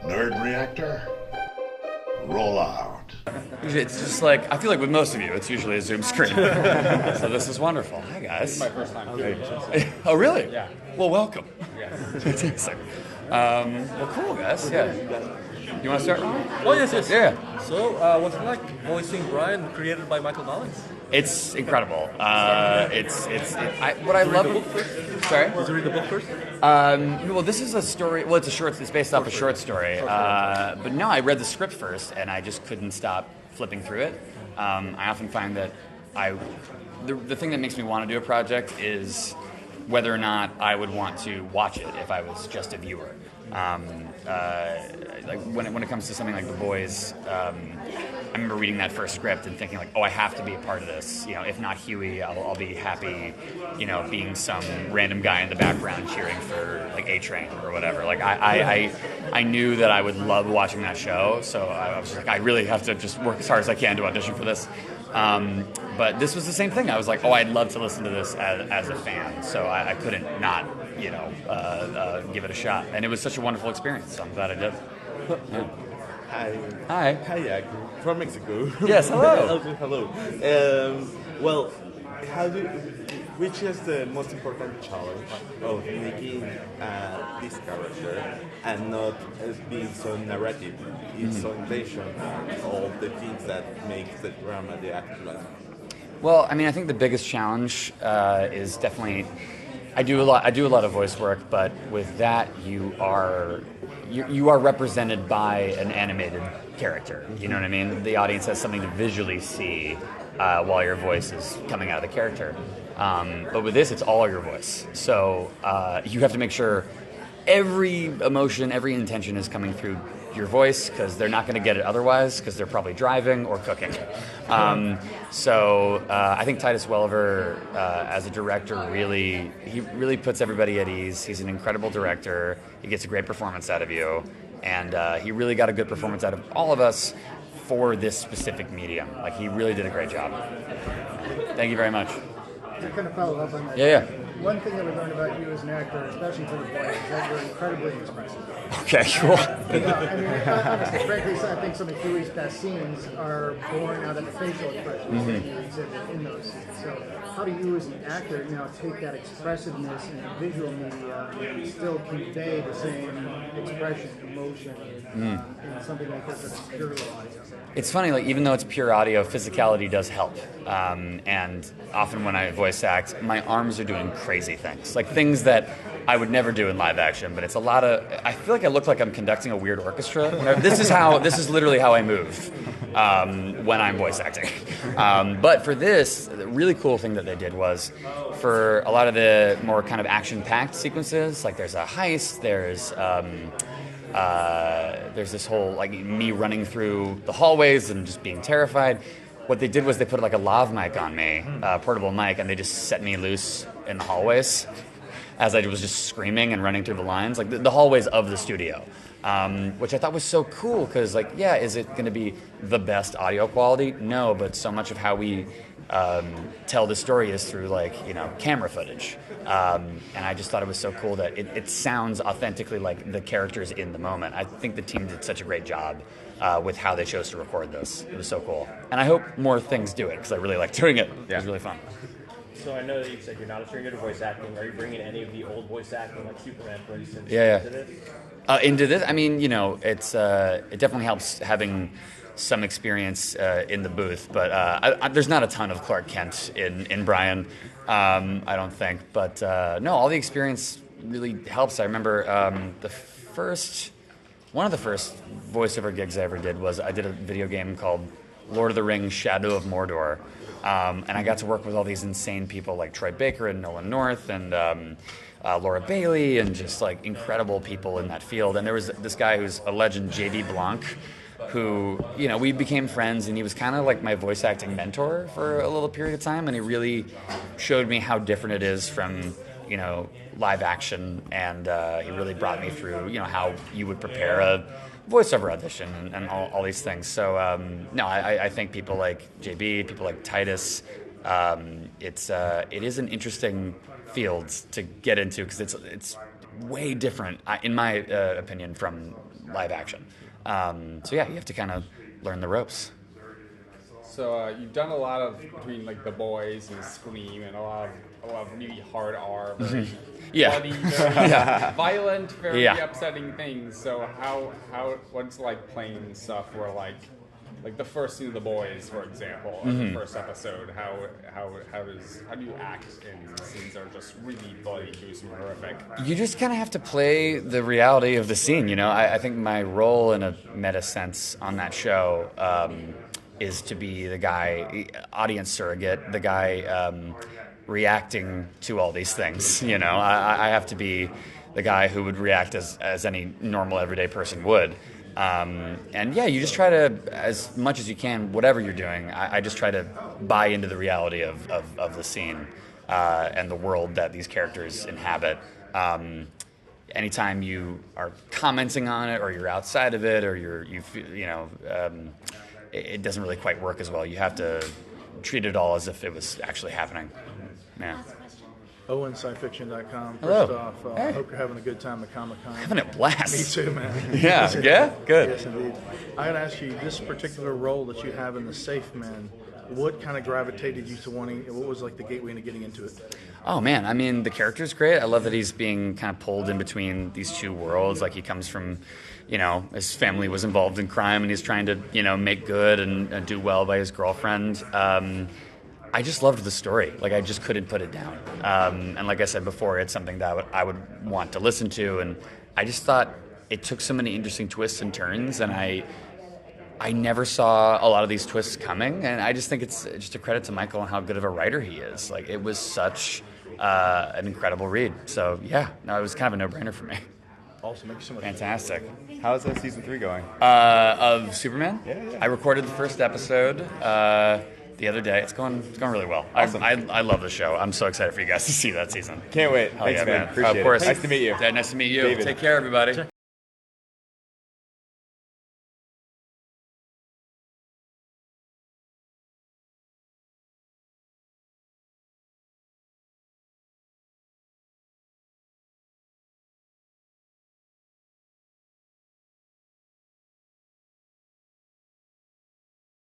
Nerd reactor, roll out. It's just like, I feel like with most of you, it's usually a Zoom screen. So this is wonderful. Hi, guys. This is my first time too. Oh, really? Yeah. Well, welcome. Yeah. Fantastic. Well, cool, guys. Yeah. You want to start? Oh, yes. Yeah. So, what's it like voicing Brian, created by Michael Collins? It's incredible. What I love. Sorry. Did you read the book first? Well, this is a story. Well, it's based off a short story. But no, I read the script first, and I just couldn't stop flipping through it. I often find that the thing that makes me want to do a project is whether or not I would want to watch it if I was just a viewer. Like when it comes to something like The Boys, I remember reading that first script and thinking like, oh, I have to be a part of this. You know, if not Huey, I'll be happy, you know, being some random guy in the background cheering for like A-Train or whatever. Like I knew that I would love watching that show, so I was like, I really have to just work as hard as I can to audition for this. But this was the same thing. I was like, oh, I'd love to listen to this as a fan, so I couldn't not, you know, give it a shot. And it was such a wonderful experience, so I'm glad I did. Yeah. Hi. Hi, from Mexico. Yes, hello. Hello. Well, which is the most important challenge of making this character and not being so narrative, it's so intentional, all the things that make the drama the actual? Well, I mean, I think the biggest challenge is definitely I do a lot of voice work, but with that you are represented by an animated character. You know what I mean? The audience has something to visually see while your voice is coming out of the character. But with this, it's all your voice. So you have to make sure every emotion, every intention is coming through your voice, because they're not going to get it otherwise, because they're probably driving or cooking. So I think Titus Welliver, as a director, really puts everybody at ease. He's an incredible director. He gets a great performance out of you, and he really got a good performance out of all of us for this specific medium. Like, he really did a great job. Thank you very much. To kind of follow up on that. Yeah. One thing that we learned about you as an actor, especially for The Boys, is that you're incredibly expressive. Okay, cool. I mean, honestly, frankly, I think some of Huey's best scenes are born out of the facial expressions that you exhibit in those scenes. So how do you as an actor now take that expressiveness in a visual media and still convey the same expression, emotion, in something like this that's purely audio? It's funny, like, even though it's pure audio, physicality does help. And often when I voice act, my arms are doing crazy things. Like things that I would never do in live action, but it's a lot of, I feel like I look like I'm conducting a weird orchestra. This is literally how I move when I'm voice acting. But for this, the really cool thing that they did was, for a lot of the more kind of action-packed sequences, like there's a heist, there's this whole, like, me running through the hallways and just being terrified. What they did was they put like a lav mic on me, portable mic, and they just set me loose in the hallways as I was just screaming and running through the lines, like the hallways of the studio, which I thought was so cool, because, like, yeah, is it going to be the best audio quality? No, but so much of how we tell the story is through, like, you know, camera footage. And I just thought it was so cool that it sounds authentically like the characters in the moment. I think the team did such a great job with how they chose to record this. It was so cool. And I hope more things do it, because I really like doing it. Yeah. It was really fun. So I know that you said you're not a stranger to voice acting. Are you bringing any of the old voice acting, like Superman, for instance, into this? Into this? I mean, you know, it definitely helps having some experience in the booth, but there's not a ton of Clark Kent in Brian, I don't think. But no, all the experience really helps. I remember one of the first voiceover gigs I ever did was I did a video game called Lord of the Rings: Shadow of Mordor, and I got to work with all these insane people like Troy Baker and Nolan North and Laura Bailey, and just like incredible people in that field. And there was this guy who's a legend, J.D. Blanc, who, you know, we became friends, and he was kind of like my voice acting mentor for a little period of time, and he really showed me how different it is from, you know, live action, and he really brought me through, you know, how you would prepare a voiceover audition and all these things. So no, I think people like JB, people like Titus, it is an interesting field to get into, because it's way different, in my opinion, from live action. So yeah, you have to kind of learn the ropes. So you've done a lot of between like The Boys and Scream and a lot of really hard R, very bloody, very violent, very upsetting things. So what's like playing stuff where like the first scene of The Boys, for example, or the first episode, how do you act in scenes that are just really bloody, gruesome, horrific? You just kind of have to play the reality of the scene. You know, I think my role in a meta sense on that show is to be the guy, audience surrogate, the guy reacting to all these things. You know, I have to be the guy who would react as any normal everyday person would. And yeah, you just try to, as much as you can, whatever you're doing, I just try to buy into the reality of the scene and the world that these characters inhabit. Anytime you are commenting on it, or you're outside of it, or it doesn't really quite work as well. You have to treat it all as if it was actually happening. Yeah. OwenSciFiction.com. Hello. First off, I hope you're having a good time at Comic-Con. Having a blast. Me too, man. Yeah, good. Yes, indeed. I gotta ask you, this particular role that you have in The Safe Man, what kind of gravitated you to wanting, what was like the gateway into getting into it? Oh man, I mean, the character's great. I love that he's being kind of pulled in between these two worlds. Like, he comes from, his family was involved in crime, and he's trying to, make good and do well by his girlfriend. I just loved the story. Like, I just couldn't put it down. And like I said before, it's something that I would want to listen to. And I just thought it took so many interesting twists and turns, and I never saw a lot of these twists coming. And I just think it's just a credit to Michael and how good of a writer he is. Like, it was such an incredible read. So yeah, no, it was kind of a no-brainer for me. Awesome, thank you so much. Fantastic. How's season 3 going? Of Superman? Yeah. I recorded the first episode the other day. It's going really well. Awesome. I love the show. I'm so excited for you guys to see that season. Can't wait. Hell Thanks, yeah, man. Appreciate of course. it. Nice to meet you. Yeah, nice to meet you. David. Take care, everybody.